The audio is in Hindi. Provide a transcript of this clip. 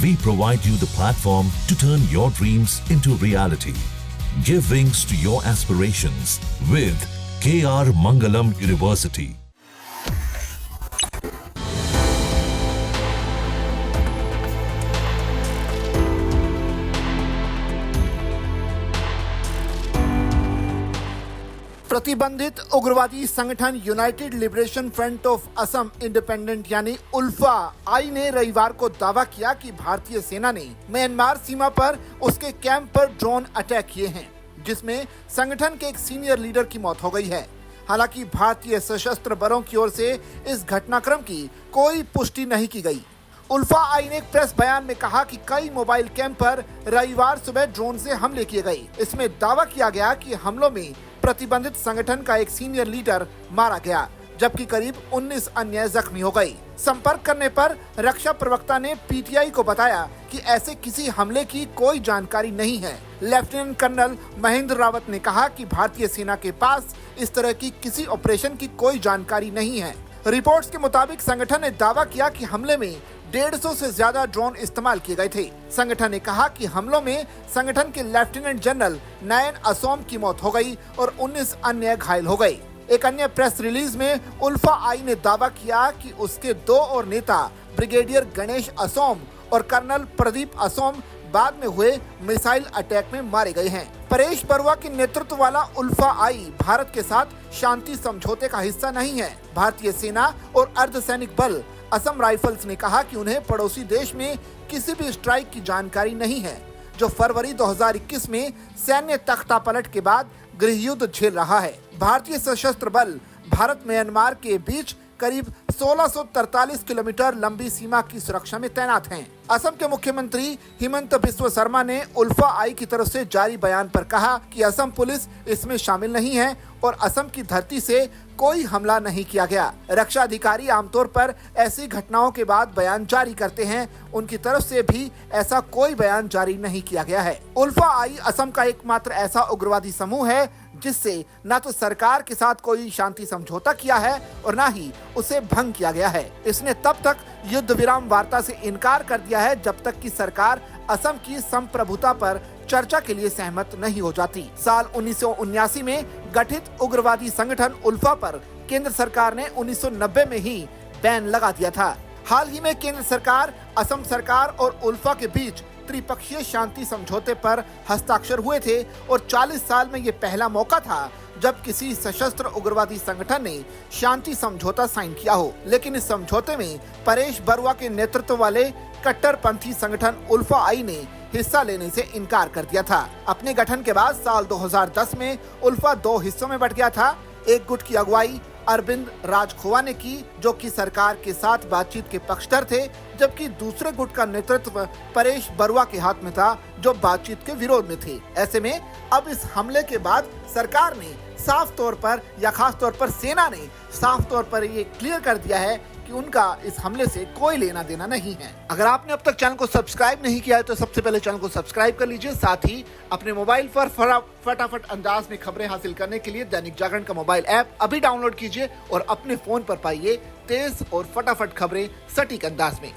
We provide you the platform to turn your dreams into reality. Give wings to your aspirations with KR Mangalam University. प्रतिबंधित उग्रवादी संगठन United liberation front of Assam independent यानी उल्फा आई ने रविवार को दावा किया कि भारतीय सेना ने म्यांमार सीमा पर उसके कैंप पर ड्रोन अटैक किए हैं, जिसमें संगठन के एक सीनियर लीडर की मौत हो गई है। हालांकि भारतीय सशस्त्र बलों की ओर से इस घटनाक्रम की कोई पुष्टि नहीं की गई। उल्फा आई ने एक प्रेस बयान में कहा कि कई मोबाइल कैंप पर रविवार सुबह ड्रोन से हमले किए गए। इसमें दावा किया गया कि हमलों में प्रतिबंधित संगठन का एक सीनियर लीडर मारा गया, जबकि करीब 19 अन्य जख्मी हो गए। संपर्क करने पर रक्षा प्रवक्ता ने पीटीआई को बताया कि ऐसे किसी हमले की कोई जानकारी नहीं है। लेफ्टिनेंट कर्नल महेंद्र रावत ने कहा कि भारतीय सेना के पास इस तरह की किसी ऑपरेशन की कोई जानकारी नहीं है। रिपोर्ट्स के मुताबिक संगठन ने दावा किया कि हमले में 150 से ज्यादा ड्रोन इस्तेमाल किए गए थे। संगठन ने कहा कि हमलों में संगठन के लेफ्टिनेंट जनरल नयन असोम की मौत हो गई और 19 अन्य घायल हो गए। एक अन्य प्रेस रिलीज में उल्फा आई ने दावा किया कि उसके 2 और नेता ब्रिगेडियर गणेश असोम और कर्नल प्रदीप असोम बाद में हुए मिसाइल अटैक में मारे गए हैं। परेश बरुआ के नेतृत्व वाला उल्फा आई भारत के साथ शांति समझौते का हिस्सा नहीं है। भारतीय सेना और अर्धसैनिक बल असम राइफल्स ने कहा कि उन्हें पड़ोसी देश में किसी भी स्ट्राइक की जानकारी नहीं है, जो फरवरी 2021 में सैन्य तख्तापलट के बाद गृह युद्ध झेल रहा है। भारतीय सशस्त्र बल भारत म्यांमार के बीच करीब 1643 किलोमीटर लंबी सीमा की सुरक्षा में तैनात हैं। असम के मुख्यमंत्री हिमंत बिस्वा शर्मा ने उल्फा आई की तरफ से जारी बयान पर कहा कि असम पुलिस इसमें शामिल नहीं है और असम की धरती से कोई हमला नहीं किया गया। रक्षा अधिकारी आमतौर पर ऐसी घटनाओं के बाद बयान जारी करते हैं, उनकी तरफ से भी ऐसा कोई बयान जारी नहीं किया गया है। उल्फा आई असम का एकमात्र ऐसा उग्रवादी समूह है जिससे न तो सरकार के साथ कोई शांति समझौता किया है और न ही उसे भंग किया गया है। इसने तब तक युद्ध विराम वार्ता से इनकार कर दिया है जब तक कि सरकार असम की संप्रभुता पर चर्चा के लिए सहमत नहीं हो जाती। साल 1979 में गठित उग्रवादी संगठन उल्फा पर केंद्र सरकार ने 1990 में ही बैन लगा दिया था। हाल ही में केंद्र सरकार, असम सरकार और उल्फा के बीच त्रिपक्षीय शांति समझौते पर हस्ताक्षर हुए थे और 40 साल में ये पहला मौका था जब किसी सशस्त्र उग्रवादी संगठन ने शांति समझौता साइन किया हो। लेकिन इस समझौते में परेश बरुआ के नेतृत्व वाले कट्टरपंथी संगठन उल्फा आई ने हिस्सा लेने से इनकार कर दिया था। अपने गठन के बाद साल 2010 में उल्फा 2 हिस्सों में बंट गया था। एक गुट की अगुवाई अरविंद राजखोवा ने की, जो कि सरकार के साथ बातचीत के पक्षधर थे, जबकि दूसरे गुट का नेतृत्व परेश बरुआ के हाथ में था, जो बातचीत के विरोध में थे। ऐसे में अब इस हमले के बाद सरकार ने साफ तौर पर या खास तौर पर सेना ने साफ तौर पर ये क्लियर कर दिया है कि उनका इस हमले से कोई लेना देना नहीं है। अगर आपने अब तक चैनल को सब्सक्राइब नहीं किया है तो सबसे पहले चैनल को सब्सक्राइब कर लीजिए। साथ ही अपने मोबाइल पर फटाफट अंदाज में खबरें हासिल करने के लिए दैनिक जागरण का मोबाइल ऐप अभी डाउनलोड कीजिए और अपने फोन पर पाइए तेज और फटाफट खबरें सटीक अंदाज में।